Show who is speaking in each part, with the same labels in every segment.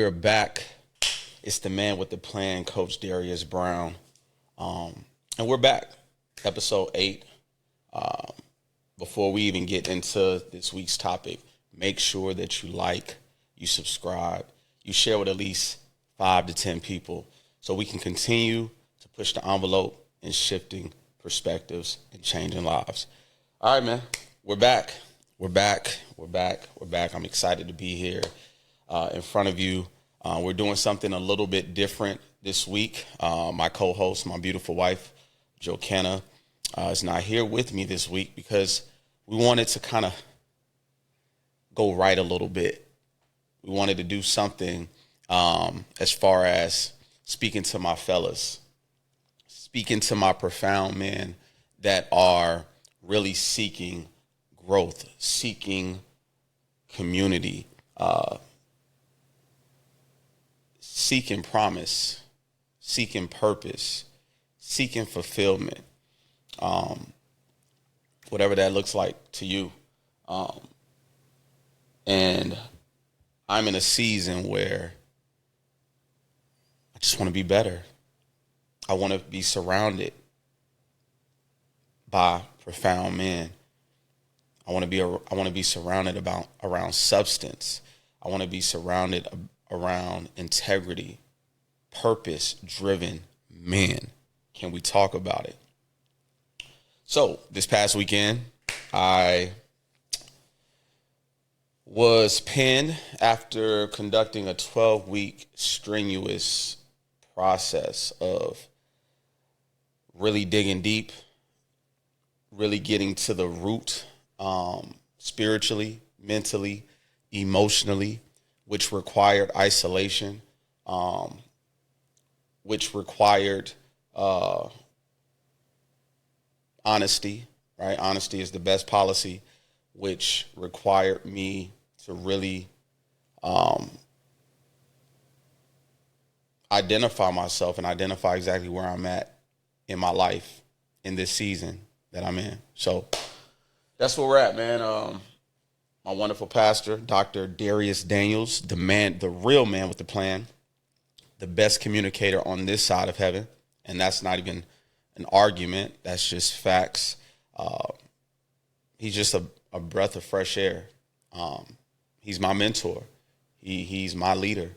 Speaker 1: we're back. It's the man with the plan, Coach Darius Brown. And we're back, episode 8. Before we even get into this week's topic, make sure that you like, you subscribe, you share with at least 5 to 10 people so we can continue to push the envelope in shifting perspectives and changing lives. All right, man, we're back. We're back. I'm excited to be here in front of you. We're doing something a little bit different this week. My co-host, my beautiful wife, Jocanna, is not here with me this week because we wanted to kind of go right a little bit. We wanted to do something as far as speaking to my fellas, speaking to my profound men that are really seeking growth, seeking community, seeking promise, seeking purpose, seeking fulfillment, whatever that looks like to you. And I'm in a season where I just want to be better. I want to be surrounded by profound men. I want to be surrounded around substance. I want to be surrounded around integrity, purpose-driven men. Can we talk about it? So this past weekend, I was pinned after conducting a 12-week strenuous process of really digging deep, really getting to the root, spiritually, mentally, emotionally, which required isolation, which required honesty, right? Honesty is the best policy, which required me to really identify myself and identify exactly where I'm at in my life in this season that I'm in. So that's where we're at, man. My wonderful pastor, Dr. Darius Daniels, the real man with the plan, the best communicator on this side of heaven. And that's not even an argument. That's just facts. He's just a breath of fresh air. He's my mentor. He's my leader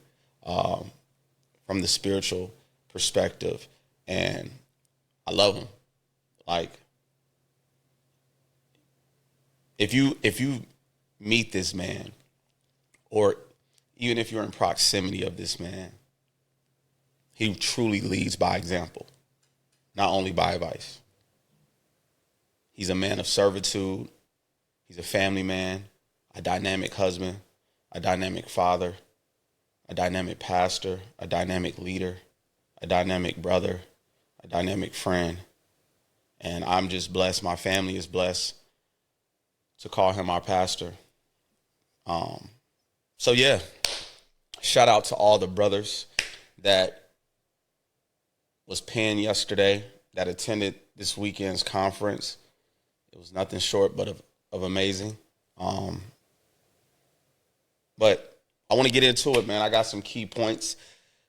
Speaker 1: from the spiritual perspective. And I love him. Like, if you meet this man, or even if you're in proximity of this man, he truly leads by example, not only by advice. He's a man of servitude. He's a family man, a dynamic husband, a dynamic father, a dynamic pastor, a dynamic leader, a dynamic brother, a dynamic friend. And I'm just blessed. My family is blessed to call him our pastor. So yeah, shout out to all the brothers that was pinned yesterday, that attended this weekend's conference. It was nothing short but of amazing. But I want to get into it, man. I got some key points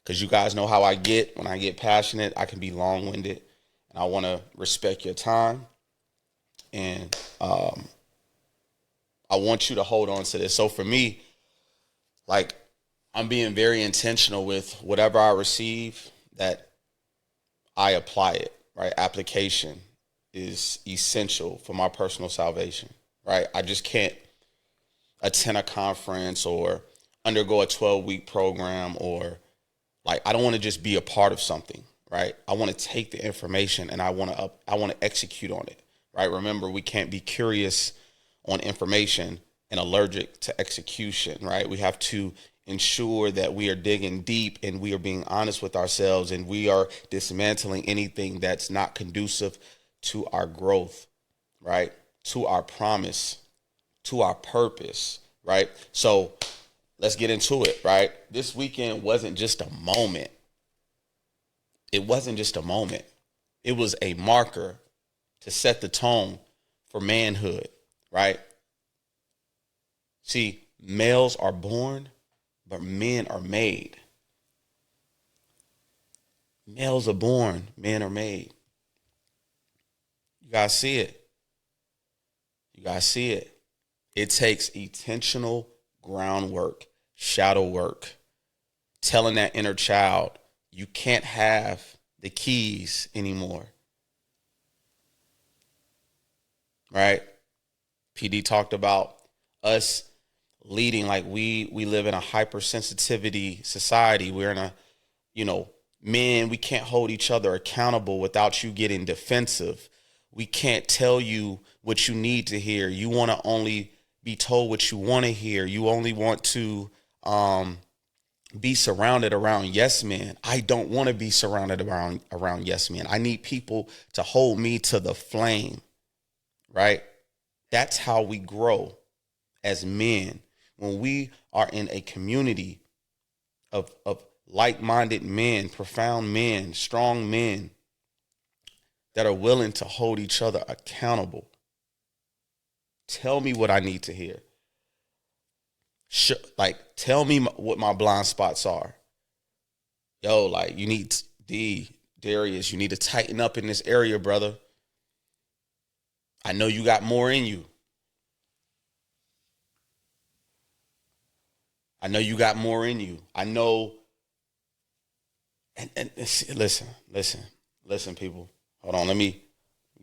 Speaker 1: because you guys know how I get. When I get passionate, I can be long-winded, and I want to respect your time. And I want you to hold on to this. So for me, like, I'm being very intentional with whatever I receive, that I apply it, right? Application is essential for my personal salvation, right? I just can't attend a conference or undergo a 12-week program, or like, I don't want to just be a part of something, right? I want to take the information and I want to execute on it, right? Remember, we can't be curious on information and allergic to execution, right? We have to ensure that we are digging deep and we are being honest with ourselves, and we are dismantling anything that's not conducive to our growth, right? To our promise, to our purpose, right? So let's get into it, right? This weekend wasn't just a moment. It wasn't just a moment. It was a marker to set the tone for manhood, right? See, males are born but men are made. Males are born, men are made. You guys see it. You guys see it. It takes intentional groundwork, shadow work, telling that inner child, you can't have the keys anymore. Right? PD talked about us leading like we live in a hypersensitivity society. We're in a, men, we can't hold each other accountable without you getting defensive. We can't tell you what you need to hear. You want to only be told what you want to hear. You only want to be surrounded around yes men. I don't want to be surrounded around yes men. I need people to hold me to the flame, right? That's how we grow as men. When we are in a community of like-minded men, profound men, strong men that are willing to hold each other accountable. Tell me what I need to hear. Tell me what my blind spots are. Yo, you need Darius, you need to tighten up in this area, brother. I know you got more in you. I know you got more in you. I know. And listen, people. Hold on, let me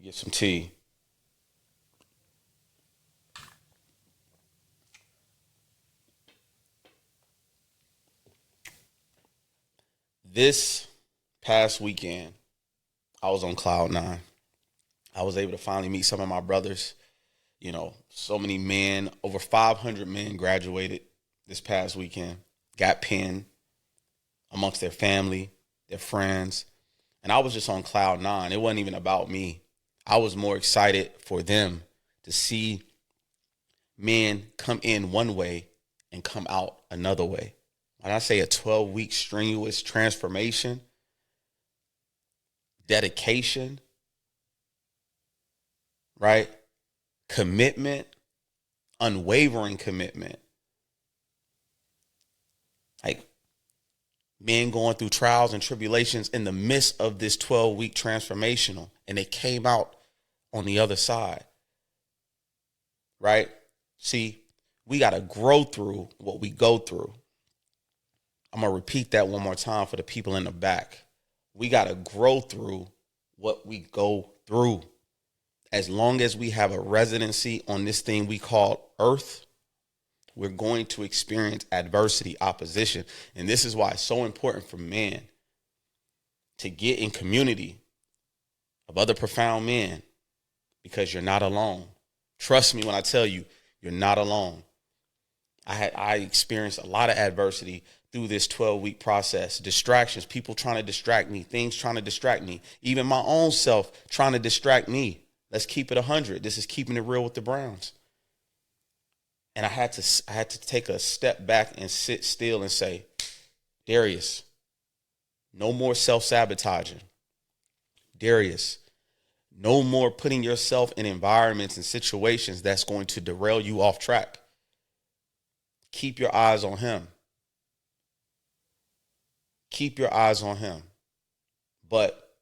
Speaker 1: get some tea. This past weekend, I was on cloud nine. I was able to finally meet some of my brothers. So many men, over 500 men graduated this past weekend, got pinned amongst their family, their friends. And I was just on cloud nine. It wasn't even about me. I was more excited for them to see men come in one way and come out another way. When I say a 12-week strenuous transformation, dedication, right? Commitment, unwavering commitment. Men going through trials and tribulations in the midst of this 12-week transformational, and they came out on the other side, right? See, we got to grow through what we go through. I'm going to repeat that one more time for the people in the back. We got to grow through what we go through. As long as we have a residency on this thing we call earth, we're going to experience adversity, opposition. And this is why it's so important for men to get in community of other profound men, because you're not alone. Trust me when I tell you, you're not alone. I experienced a lot of adversity through this 12-week process. Distractions, people trying to distract me, things trying to distract me, even my own self trying to distract me. Let's keep it 100. This is keeping it real with the Browns. And I had to take a step back and sit still and say, Darius, no more self-sabotaging. Darius, no more putting yourself in environments and situations that's going to derail you off track. Keep your eyes on him. Keep your eyes on him. But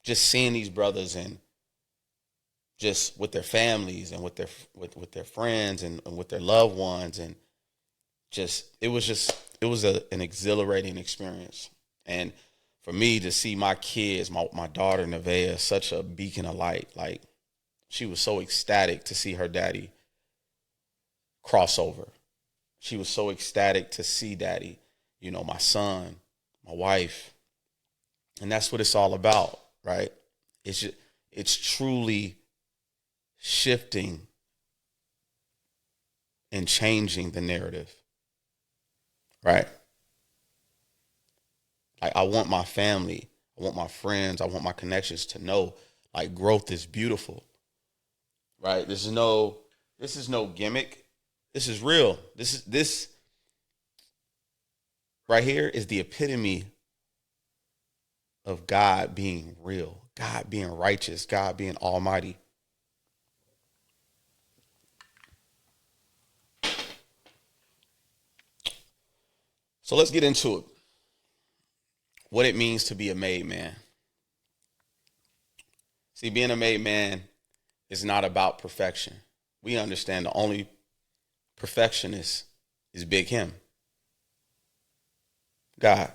Speaker 1: just seeing these brothers and just with their families and with their friends and with their loved ones, and it was an exhilarating experience. And for me to see my kids, my daughter Nevaeh, such a beacon of light, like she was so ecstatic to see her daddy cross over. She was so ecstatic to see daddy, my son, my wife. And that's what it's all about, right? It's truly shifting and changing the narrative, right? I want my family, I want my friends, I want my connections to know growth is beautiful, right? This is no gimmick. This is real. This right here is the epitome of God being real, God being righteous, God being almighty. So let's get into it. What it means to be a made man. See, being a made man is not about perfection. We understand the only perfectionist is Big Him, God.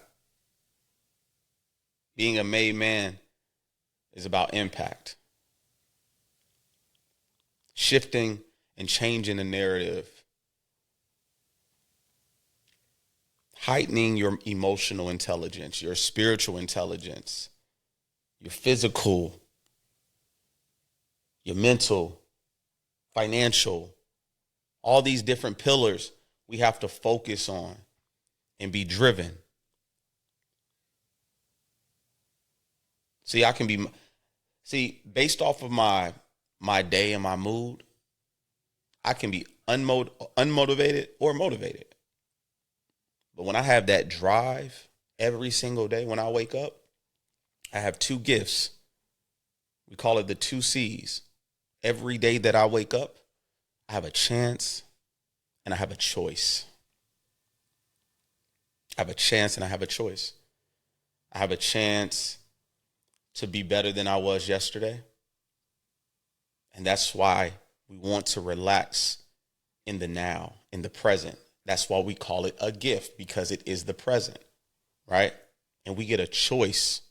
Speaker 1: Being a made man is about impact, shifting and changing the narrative, heightening your emotional intelligence, your spiritual intelligence, your physical, your mental, financial, all these different pillars we have to focus on and be driven. Based off of my day and my mood, I can be unmotivated or motivated. But when I have that drive every single day when I wake up, I have two gifts. We call it the 2 C's. Every day that I wake up, I have a chance and I have a choice. I have a chance and I have a choice. I have a chance to be better than I was yesterday. And that's why we want to relax in the now, in the present. That's why we call it a gift, because it is the present, right? And we get a choice.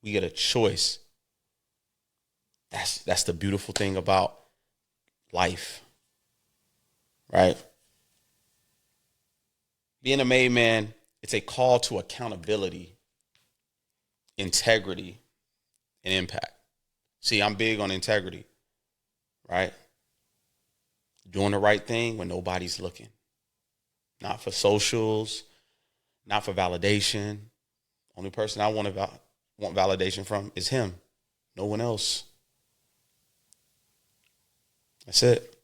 Speaker 1: We get a choice. That's the beautiful thing about life, right? Being a made man, it's a call to accountability, integrity, and impact. See, I'm big on integrity, right? Doing the right thing when nobody's looking. Not for socials, not for validation. Only person I want validation from is him. No one else. That's it.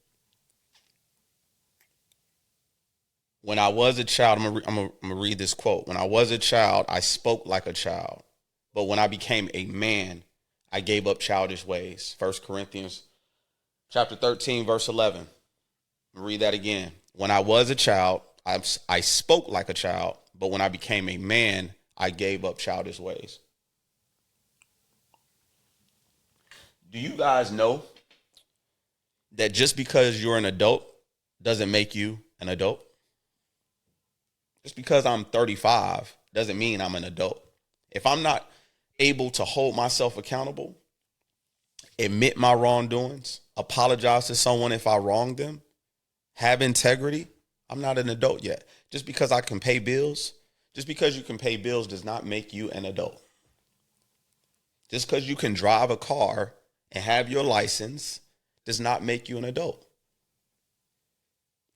Speaker 1: When I was a child, I'm gonna read this quote. When I was a child, I spoke like a child. But when I became a man, I gave up childish ways. 1 Corinthians chapter 13, verse 11. Read that again. When I was a child, I spoke like a child, but when I became a man, I gave up childish ways. Do you guys know that just because you're an adult doesn't make you an adult? Just because I'm 35 doesn't mean I'm an adult. If I'm not able to hold myself accountable, admit my wrongdoings, apologize to someone if I wronged them, have integrity, I'm not an adult yet. Just because I can pay bills, just because you can pay bills does not make you an adult. Just because you can drive a car and have your license does not make you an adult.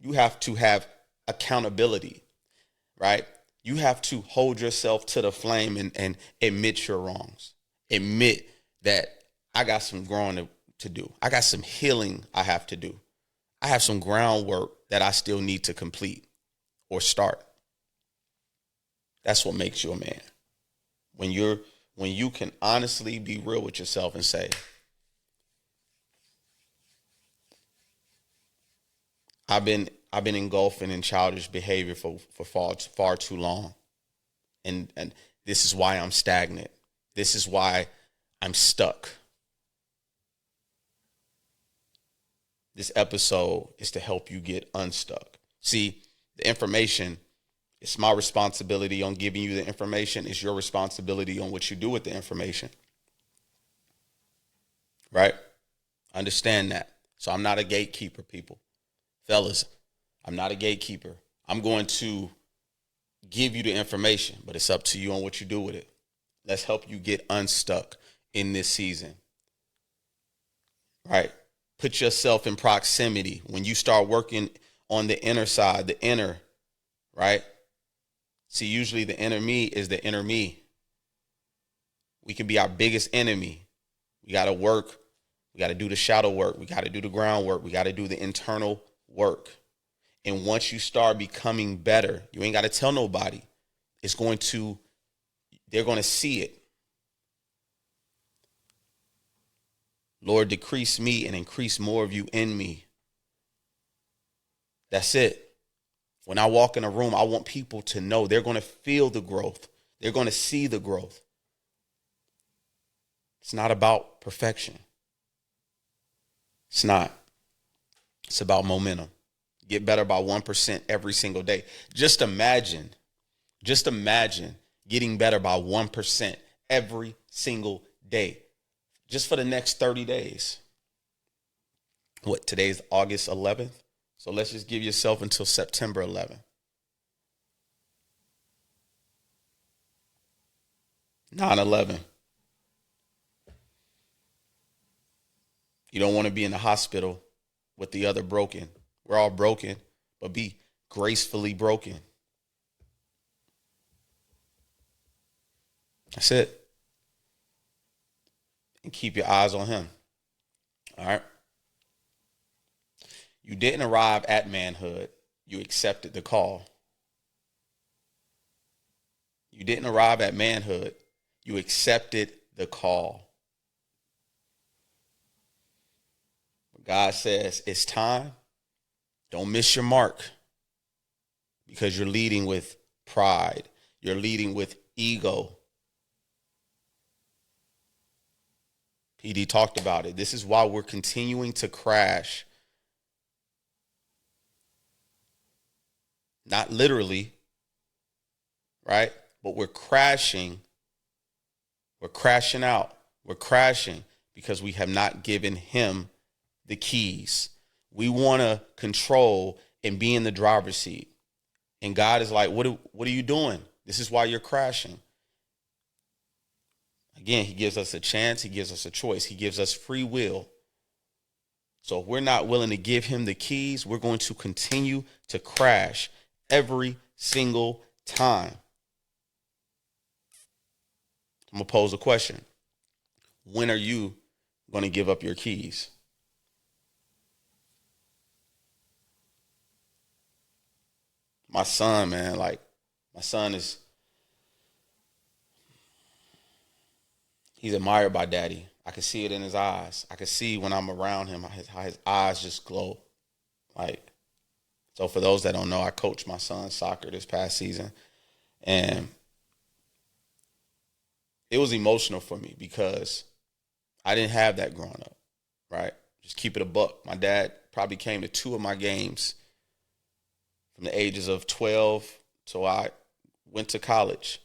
Speaker 1: You have to have accountability, right? You have to hold yourself to the flame and admit your wrongs. Admit that I got some growing to do. I got some healing I have to do. I have some groundwork that I still need to complete or start. That's what makes you a man. When you can honestly be real with yourself and say, I've been engulfing in childish behavior for far too long. And this is why I'm stagnant. This is why I'm stuck. This episode is to help you get unstuck. See, the information, it's my responsibility on giving you the information. It's your responsibility on what you do with the information. Right? Understand that. So I'm not a gatekeeper, people. Fellas, I'm not a gatekeeper. I'm going to give you the information, but it's up to you on what you do with it. Let's help you get unstuck in this season. Right? Put yourself in proximity. When you start working on the inner side, the inner, right? See, usually the inner me is the inner me. We can be our biggest enemy. We got to work. We got to do the shadow work. We got to do the groundwork. We got to do the internal work. And once you start becoming better, you ain't got to tell nobody. They're going to see it. Lord, decrease me and increase more of you in me. That's it. When I walk in a room, I want people to know they're going to feel the growth. They're going to see the growth. It's not about perfection. It's not. It's about momentum. Get better by 1% every single day. Just imagine getting better by 1% every single day. Just for the next 30 days. What, today's August 11th? So let's just give yourself until September 11th. 9/11. You don't want to be in the hospital with the other broken. We're all broken, but be gracefully broken. That's it. And keep your eyes on him. All right? You didn't arrive at manhood. You accepted the call. You didn't arrive at manhood. You accepted the call. God says it's time. Don't miss your mark, because you're leading with pride. You're leading with ego. PD talked about it. This is why we're continuing to crash. Not literally, right? But we're crashing. We're crashing out. We're crashing because we have not given him the keys. We want to control and be in the driver's seat. And God is like, what are you doing? This is why you're crashing. Again, he gives us a chance. He gives us a choice. He gives us free will. So if we're not willing to give him the keys, we're going to continue to crash every single time. I'm going to pose a question. When are you going to give up your keys? My son, man, my son he's admired by daddy. I can see it in his eyes. I can see when I'm around him, how his eyes just glow. So for those that don't know, I coached my son's soccer this past season. And it was emotional for me because I didn't have that growing up, right? Just keep it a buck. My dad probably came to 2 of my games from the ages of 12 till I went to college.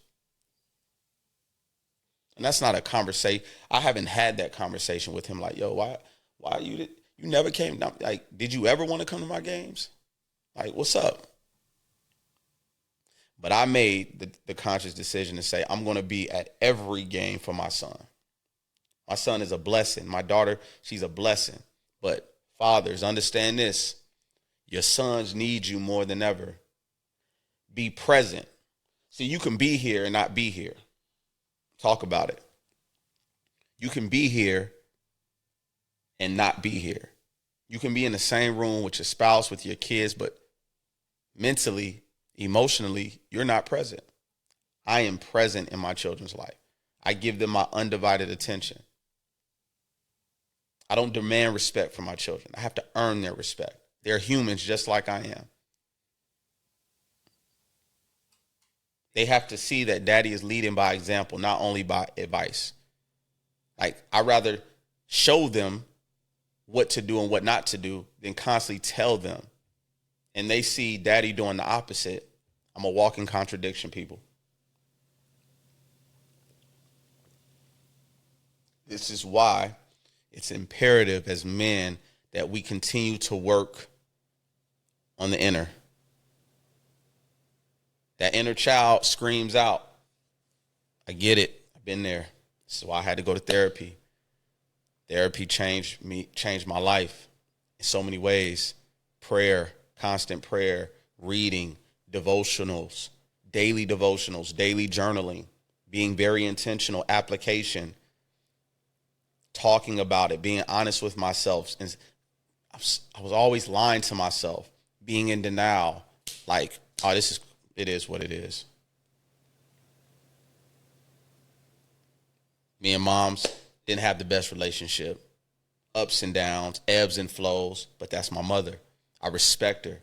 Speaker 1: And that's not a conversation. I haven't had that conversation with him like, yo, why you never came down? Like, did you ever want to come to my games? Like, what's up? But I made the conscious decision to say, I'm going to be at every game for my son. My son is a blessing. My daughter, she's a blessing. But fathers, understand this. Your sons need you more than ever. Be present. See, you can be here and not be here. Talk about it. You can be here and not be here. You can be in the same room with your spouse, with your kids, but mentally, emotionally, you're not present. I am present in my children's life. I give them my undivided attention. I don't demand respect from my children. I have to earn their respect. They're humans just like I am. They have to see that daddy is leading by example, not only by advice. Like, I'd rather show them what to do and what not to do than constantly tell them. And they see daddy doing the opposite. I'm a walking contradiction, people. This is why it's imperative as men that we continue to work on the inner. That inner child screams out. I get it. I've been there. This is why I had to go to therapy. Therapy changed my life in so many ways. Prayer, constant prayer, reading, devotionals, daily journaling, being very intentional, application, talking about it, being honest with myself. And I was always lying to myself, being in denial, like, oh, it is what it is. Me and moms didn't have the best relationship. Ups and downs, ebbs and flows, but that's my mother. I respect her.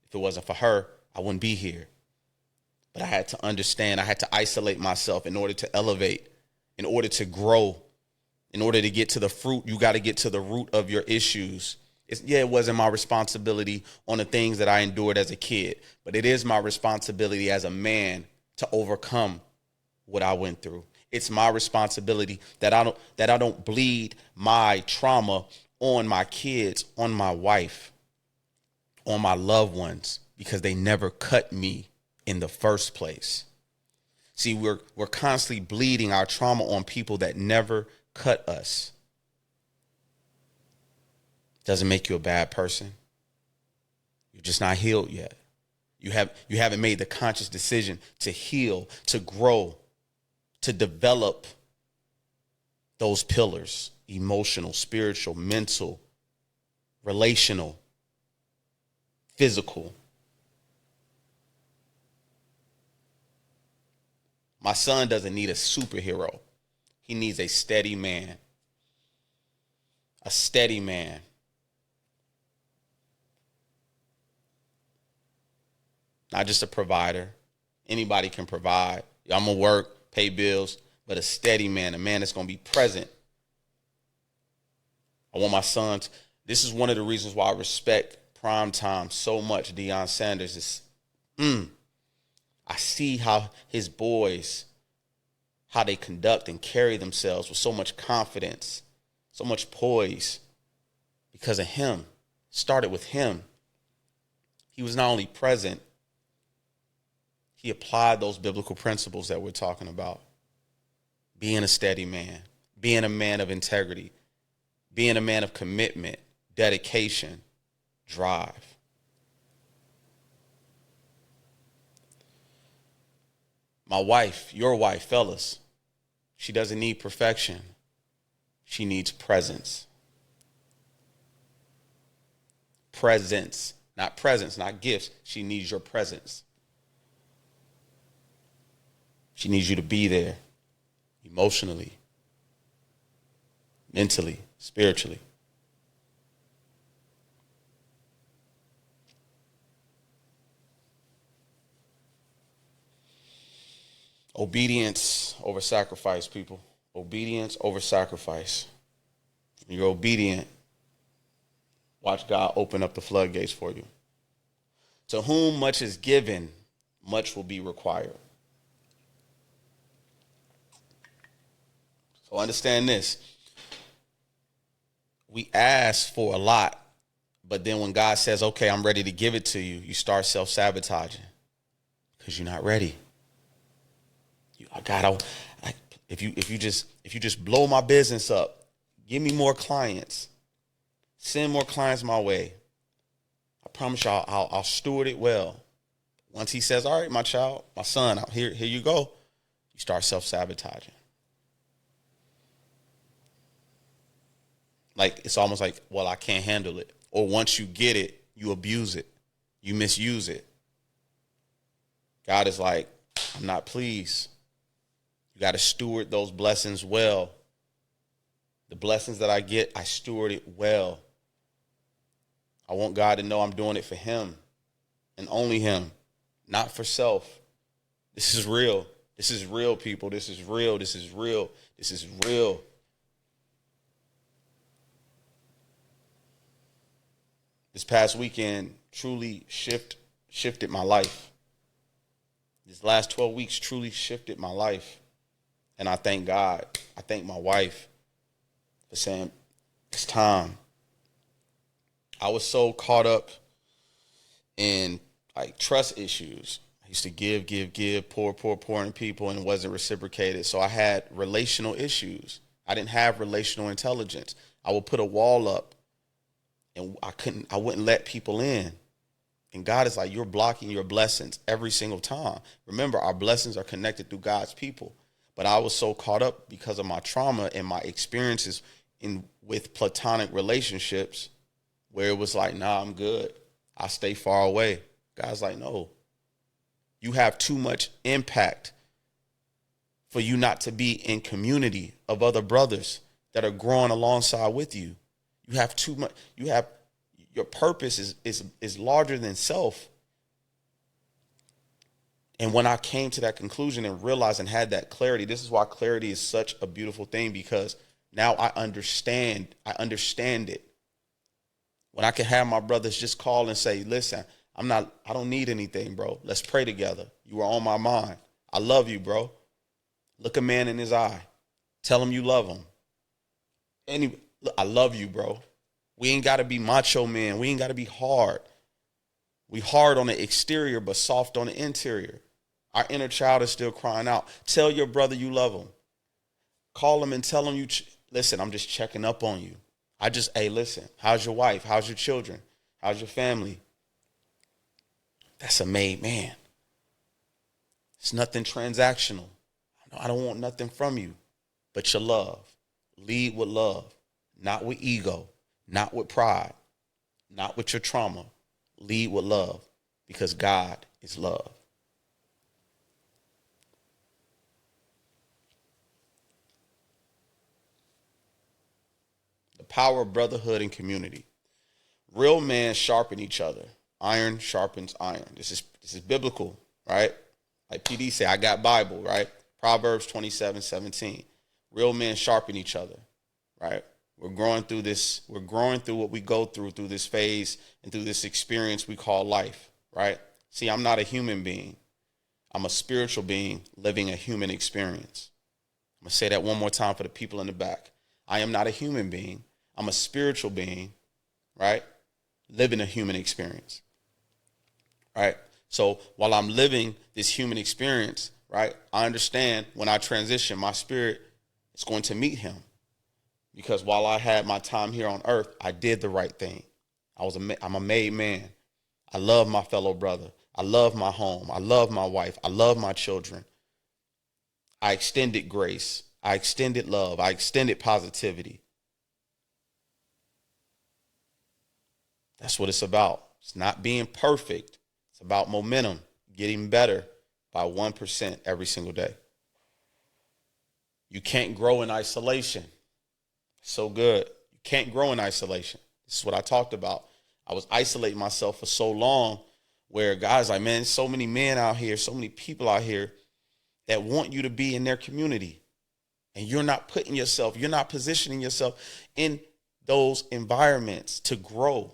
Speaker 1: If it wasn't for her, I wouldn't be here. But I had to understand, I had to isolate myself in order to elevate, in order to grow, in order to get to the fruit. You got to get to the root of your issues. It wasn't my responsibility on the things that I endured as a kid, but it is my responsibility as a man to overcome what I went through. It's my responsibility that I don't bleed my trauma on my kids, on my wife, on my loved ones, because they never cut me in the first place. See, we're constantly bleeding our trauma on people that never cut us. Doesn't make you a bad person. You're just not healed yet. You haven't made the conscious decision to heal, to grow, to develop those pillars: emotional, spiritual, mental, relational, physical. My son doesn't need a superhero. He needs a steady man. A steady man. Not just a provider. Anybody can provide. I'm going to work, pay bills, but a steady man, a man that's going to be present. I want my sons. This is one of the reasons why I respect Primetime so much. Deion Sanders is, I see how his boys, how they conduct and carry themselves with so much confidence, so much poise, because of him. Started with him. He was not only present, he applied those biblical principles that we're talking about. Being a steady man, being a man of integrity, being a man of commitment, dedication, drive. My wife, your wife, fellas, she doesn't need perfection. She needs presence. Presence, not gifts. She needs your presence. She needs you to be there emotionally, mentally, spiritually. Obedience over sacrifice, people. Obedience over sacrifice. When you're obedient, watch God open up the floodgates for you. To whom much is given, much will be required. So understand this. We ask for a lot, but then when God says, okay, I'm ready to give it to you, you start self-sabotaging because you're not ready. If you just blow my business up, give me more clients, send more clients my way, I promise you I'll steward it well. Once he says, all right, my child, my son, here you go, you start self-sabotaging. Like, it's almost like, well, I can't handle it. Or once you get it, you abuse it. You misuse it. God is like, I'm not pleased. You got to steward those blessings well. The blessings that I get, I steward it well. I want God to know I'm doing it for him and only him, not for self. This is real. This is real, people. This is real. This is real. This is real. This past weekend truly shifted my life. These last 12 weeks truly shifted my life. And I thank God. I thank my wife for saying, it's time. I was so caught up in like trust issues. I used to give, pour into people, and it wasn't reciprocated. So I had relational issues. I didn't have relational intelligence. I would put a wall up and I wouldn't let people in. And God is like, you're blocking your blessings every single time. Remember, our blessings are connected through God's people. But I was so caught up because of my trauma and my experiences with platonic relationships where it was like, nah, I'm good. I stay far away. God's like, no, you have too much impact for you not to be in community of other brothers that are growing alongside with you. You have too much. Your purpose is larger than self. And when I came to that conclusion and realized and had that clarity, this is why clarity is such a beautiful thing, because now I understand it. When I can have my brothers just call and say, listen, I don't need anything, bro. Let's pray together. You are on my mind. I love you, bro. Look a man in his eye. Tell him you love him. I love you, bro. We ain't got to be macho man. We ain't got to be hard. We hard on the exterior, but soft on the interior. Our inner child is still crying out. Tell your brother you love him. Call him and tell him listen, I'm just checking up on you. Hey, listen, how's your wife? How's your children? How's your family? That's a made man. It's nothing transactional. I don't want nothing from you but your love. Lead with love, not with ego, not with pride, not with your trauma. Lead with love, because God is love. The power of brotherhood and community. Real men sharpen each other. Iron sharpens iron. This is biblical, right? Like PD say, I got Bible, right? Proverbs 27:17. Real men sharpen each other, right? We're growing through this. We're growing through what we go through this phase and through this experience we call life, right? See, I'm not a human being. I'm a spiritual being living a human experience. I'm going to say that one more time for the people in the back. I am not a human being. I'm a spiritual being, right? Living a human experience, right? So while I'm living this human experience, right, I understand when I transition, my spirit is going to meet him. Because while I had my time here on earth, I did the right thing. I'm a made man. I love my fellow brother. I love my home. I love my wife. I love my children. I extended grace. I extended love. I extended positivity. That's what it's about. It's not being perfect. It's about momentum, getting better by 1% every single day. You can't grow in isolation. So good. You can't grow in isolation. This is what I talked about. I was isolating myself for so long, where guys like, man, so many men out here, so many people out here that want you to be in their community. And you're not you're not positioning yourself in those environments to grow.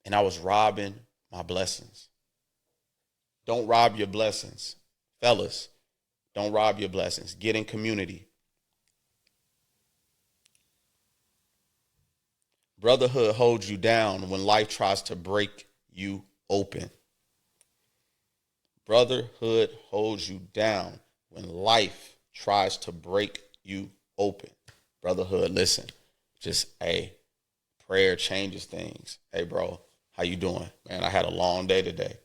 Speaker 1: And I was robbing my blessings. Don't rob your blessings. Fellas, don't rob your blessings. Get in community. Brotherhood holds you down when life tries to break you open. Brotherhood holds you down when life tries to break you open. Brotherhood, listen, just, hey, prayer changes things. Hey, bro, how you doing? Man, I had a long day today.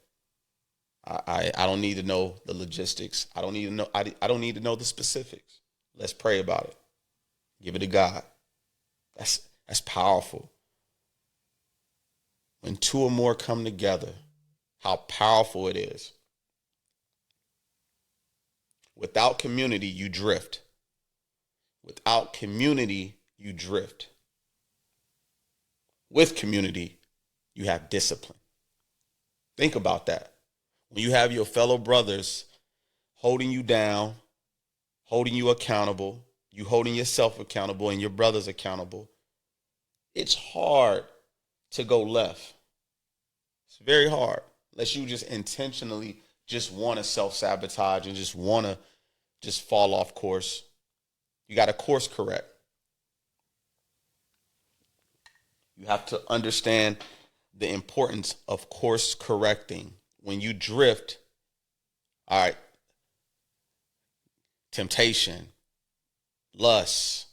Speaker 1: I don't need to know the logistics. I don't need to know. I don't need to know the specifics. Let's pray about it. Give it to God. That's powerful. When two or more come together, how powerful it is. Without community, you drift. Without community, you drift. With community, you have discipline. Think about that. When you have your fellow brothers holding you down, holding you accountable, you holding yourself accountable and your brothers accountable, it's hard to go left. It's very hard, unless you just intentionally just want to self-sabotage and just want to just fall off course. You got to course correct. You have to understand the importance of course correcting. When you drift, all right, temptation, lust,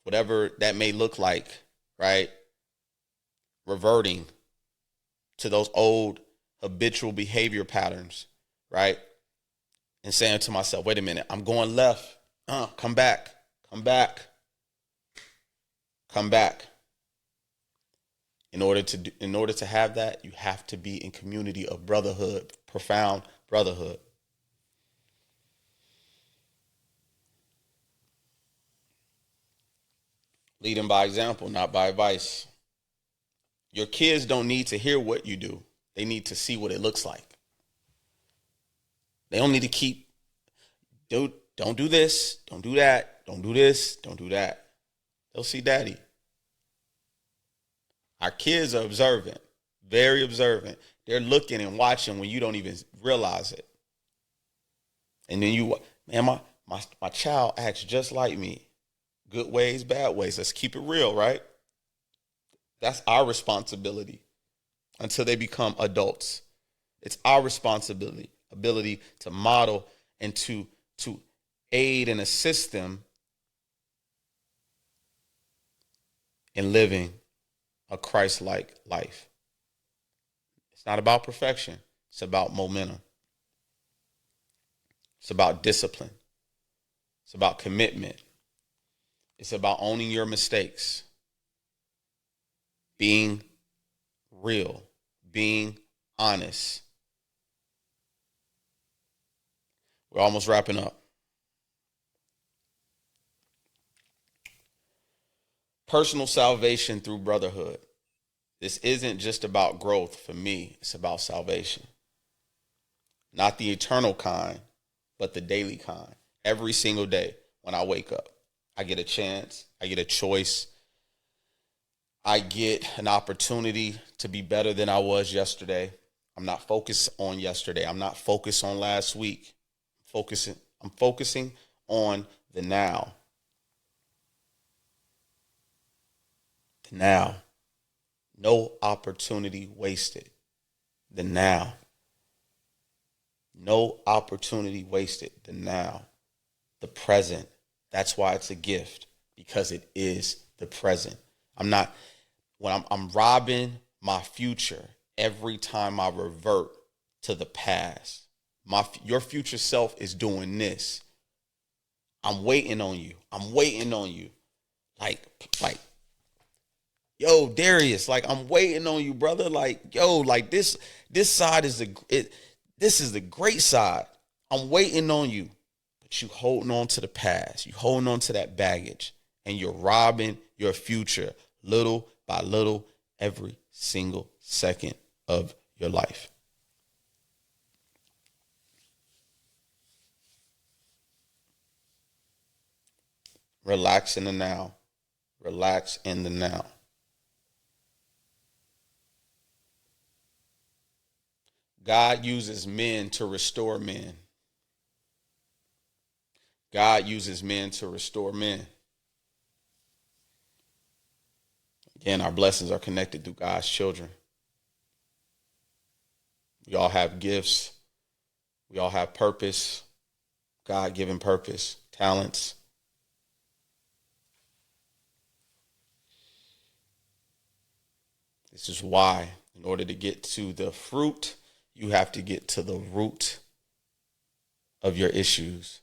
Speaker 1: whatever that may look like, right? Reverting to those old habitual behavior patterns, right? And saying to myself, wait a minute, I'm going left. Come back. In order to have that, you have to be in community of brotherhood, profound brotherhood. Leading by example, not by advice. Your kids don't need to hear what you do. They need to see what it looks like. They don't need to keep, dude, don't do this, don't do that, don't do this, don't do that. They'll see daddy. Our kids are observant, very observant. They're looking and watching when you don't even realize it. And then my child acts just like me. Good ways, bad ways. Let's keep it real, right? That's our responsibility until they become adults. It's our responsibility, ability to model and to aid and assist them in living a Christ-like life. It's not about perfection. It's about momentum. It's about discipline. It's about commitment. It's about owning your mistakes, being real, being honest. We're almost wrapping up. Personal salvation through brotherhood. This isn't just about growth for me. It's about salvation. Not the eternal kind, but the daily kind. Every single day when I wake up, I get a chance. I get a choice. I get an opportunity to be better than I was yesterday. I'm not focused on yesterday. I'm not focused on last week. I'm focusing on the now. The now. No opportunity wasted. The now. No opportunity wasted. The now. The present. That's why it's a gift, because it is the present. I'm robbing my future every time I revert to the past. Your future self is doing this. I'm waiting on you. I'm waiting on you. Like, yo, Darius, like, I'm waiting on you, brother. Like, yo, like this side is this is the great side. I'm waiting on you. But you holding on to the past. You holding on to that baggage. And you're robbing your future little by little every single second of your life. Relax in the now. Relax in the now. God uses men to restore men. God uses men to restore men. Again, our blessings are connected through God's children. We all have gifts. We all have purpose, God-given purpose, talents. This is why, in order to get to the fruit, you have to get to the root of your issues.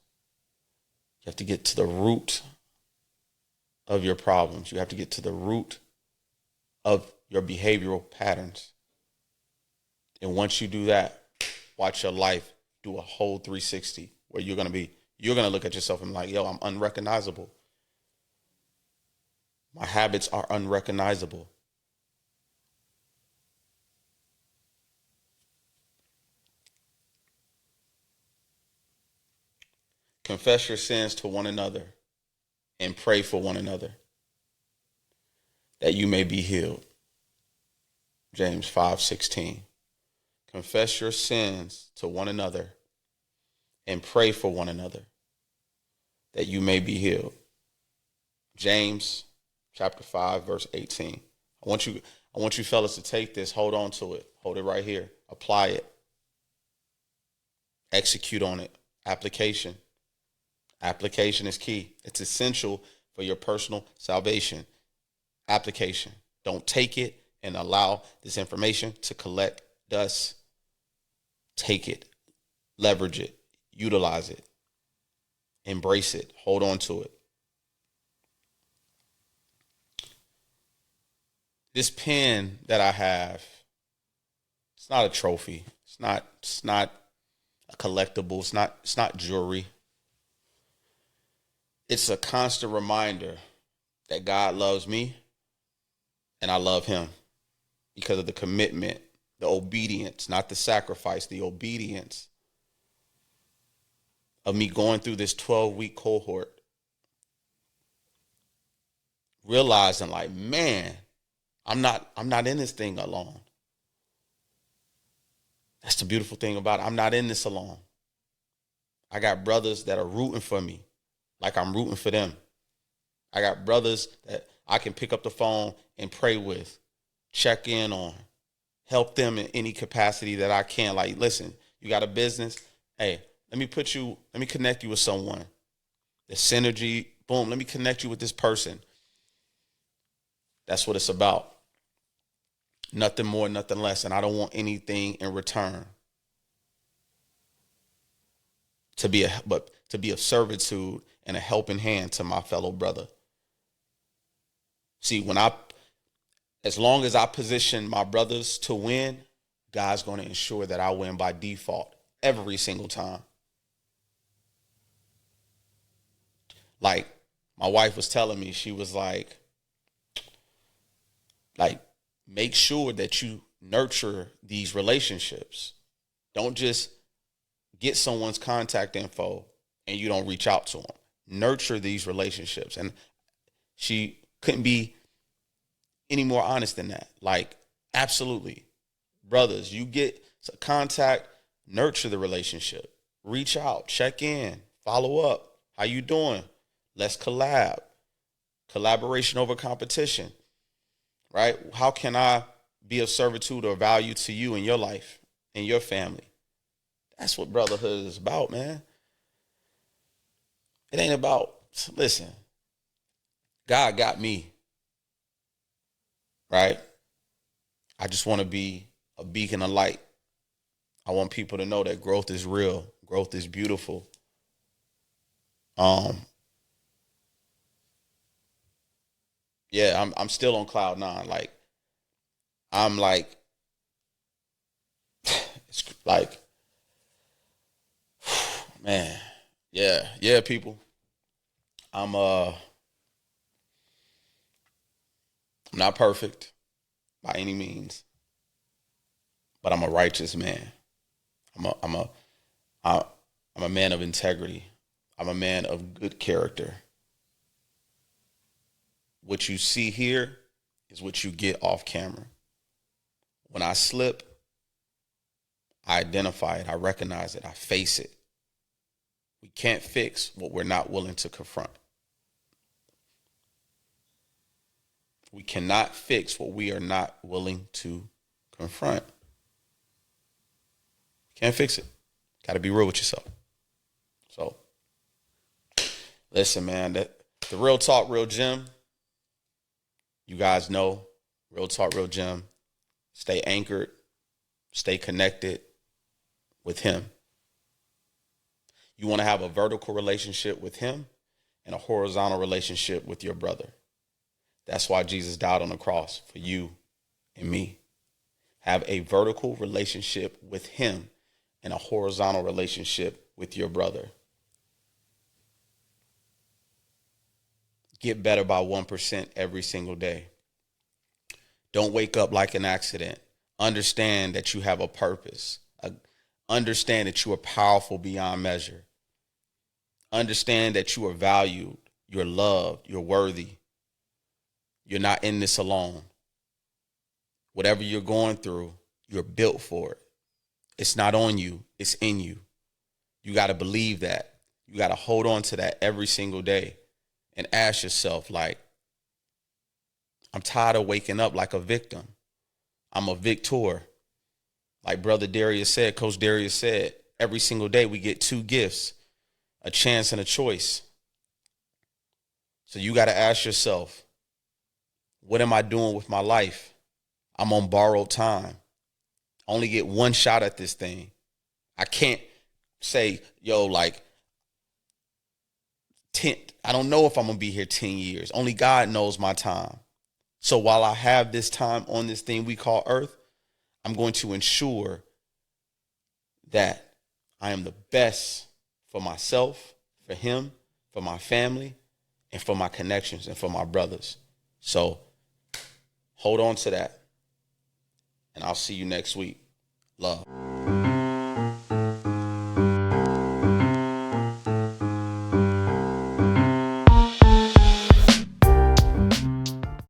Speaker 1: You have to get to the root of your problems. You have to get to the root of your behavioral patterns. And once you do that, watch your life do a whole 360 where you're going to look at yourself and be like, yo, I'm unrecognizable. My habits are unrecognizable. Confess your sins to one another and pray for one another that you may be healed. James 5:16. Confess your sins to one another and pray for one another that you may be healed. James chapter 5, verse 18. I want you fellas to take this, hold on to it, hold it right here, apply it, execute on it. Application. Application is key. It's essential for your personal salvation. Application. Don't take it and allow this information to collect dust. Take it, leverage it, utilize it, embrace it, hold on to it. This pen that I have, it's not a trophy. It's not a collectible. It's not jewelry. It's a constant reminder that God loves me and I love him because of the commitment, the obedience, not the sacrifice, the obedience of me going through this 12-week cohort, realizing like, man, I'm not in this thing alone. That's the beautiful thing about it. I'm not in this alone. I got brothers that are rooting for me like I'm rooting for them. I got brothers that I can pick up the phone and pray with, check in on, help them in any capacity that I can. Like, listen, you got a business? Hey, let me connect you with someone. The synergy, boom, let me connect you with this person. That's what it's about. Nothing more, nothing less. And I don't want anything in return. To be of servitude and a helping hand to my fellow brother. See, as long as I position my brothers to win, God's going to ensure that I win by default every single time. Like my wife was telling me, she was like, make sure that you nurture these relationships. Don't just get someone's contact info and you don't reach out to them. Nurture these relationships. And she couldn't be any more honest than that. Like, absolutely. Brothers, you get contact, nurture the relationship. Reach out, check in, follow up. How you doing? Let's collab. Collaboration over competition. Right? How can I be of servitude or value to you in your life, in your family? That's what brotherhood is about, man. It ain't about, listen, God got me, right? I just want to be a beacon of light. I want people to know that growth is real. Growth is beautiful. Yeah, I'm still on cloud nine. Like, I'm like, it's like, man, yeah, people. I'm not perfect by any means, but I'm a righteous man. I'm a man of integrity. I'm a man of good character. What you see here is what you get off camera. When I slip, I identify it, I recognize it, I face it. We can't fix what we're not willing to confront. We cannot fix what we are not willing to confront. Can't fix it. Got to be real with yourself. So, listen, man, the Real Talk, Real Gym, you guys know, Real Talk, Real Gym, stay anchored, stay connected with him. You want to have a vertical relationship with him and a horizontal relationship with your brother. That's why Jesus died on the cross for you and me. Have a vertical relationship with him and a horizontal relationship with your brother. Get better by 1% every single day. Don't wake up like an accident. Understand that you have a purpose. Understand that you are powerful beyond measure. Understand that you are valued, you're loved, you're worthy. You're not in this alone. Whatever you're going through, you're built for it. It's not on you, it's in you. You got to believe that. You got to hold on to that every single day and ask yourself, like, I'm tired of waking up like a victim. I'm a victor. Like Brother Darius said, Coach Darius said, every single day we get two gifts, a chance and a choice. So you got to ask yourself, what am I doing with my life? I'm on borrowed time. I only get one shot at this thing. I can't say, yo, like, I don't know if I'm going to be here 10 years. Only God knows my time. So while I have this time on this thing we call Earth, I'm going to ensure that I am the best for myself, for him, for my family, and for my connections and for my brothers. So hold on to that. And I'll see you next week. Love.